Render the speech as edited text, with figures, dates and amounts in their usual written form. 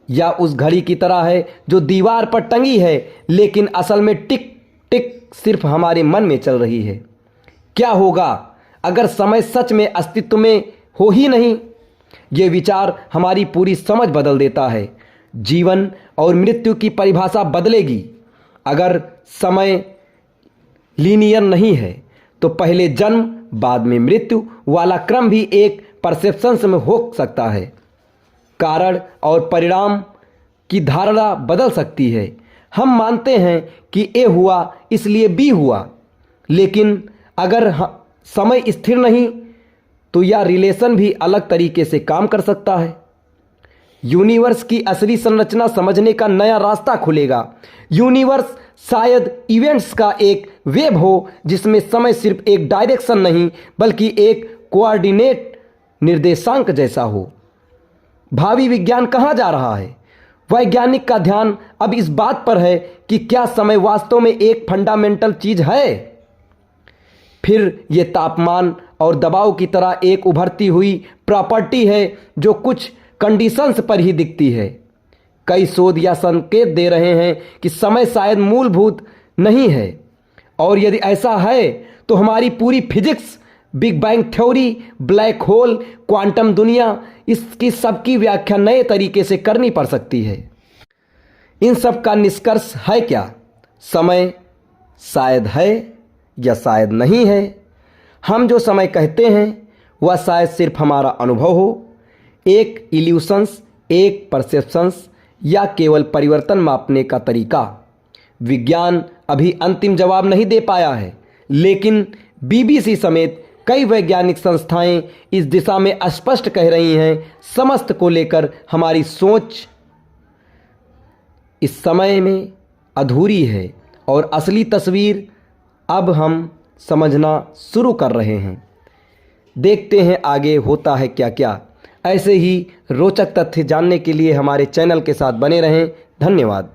या उस घड़ी की तरह है जो दीवार पर टंगी है लेकिन असल में टिक टिक सिर्फ हमारे मन में चल रही है? क्या होगा अगर समय सच में अस्तित्व में हो ही नहीं? ये विचार हमारी पूरी समझ बदल देता है। जीवन और मृत्यु की परिभाषा बदलेगी। अगर समय लीनियर नहीं है तो पहले जन्म बाद में मृत्यु वाला क्रम भी एक परसेप्शंस में हो सकता है। कारण और परिणाम की धारणा बदल सकती है। हम मानते हैं कि ए हुआ इसलिए बी हुआ, लेकिन अगर समय स्थिर नहीं तो यह रिलेशन भी अलग तरीके से काम कर सकता है। यूनिवर्स की असली संरचना समझने का नया रास्ता खुलेगा। यूनिवर्स शायद इवेंट्स का एक वेब हो जिसमें समय सिर्फ एक डायरेक्शन नहीं बल्कि एक कोऑर्डिनेट निर्देशांक जैसा हो। भावी विज्ञान कहाँ जा रहा है? वैज्ञानिक का ध्यान अब इस बात पर है कि क्या समय वास्तव में एक फंडामेंटल चीज है, फिर यह तापमान और दबाव की तरह एक उभरती हुई प्रॉपर्टी है जो कुछ कंडीशंस पर ही दिखती है। कई शोध या संकेत दे रहे हैं कि समय शायद मूलभूत नहीं है, और यदि ऐसा है तो हमारी पूरी physics, big bang theory, black hole, quantum दुनिया, इसकी सबकी व्याख्या नए तरीके से करनी पड़ सकती है। इन सब का निष्कर्ष है क्या? समय शायद है या शायद नहीं है। हम जो समय कहते हैं वह शायद सिर्फ हमारा अनुभव हो, एक इल्यूशंस, एक परसेप्शंस, या केवल परिवर्तन मापने का तरीका। विज्ञान अभी अंतिम जवाब नहीं दे पाया है, लेकिन बीबीसी समेत कई वैज्ञानिक संस्थाएं इस दिशा में स्पष्ट कह रही हैं। समस्त को लेकर हमारी सोच इस समय में अधूरी है और असली तस्वीर अब हम समझना शुरू कर रहे हैं। देखते हैं आगे होता है क्या क्या। ऐसे ही रोचक तथ्य जानने के लिए हमारे चैनल के साथ बने रहें। धन्यवाद।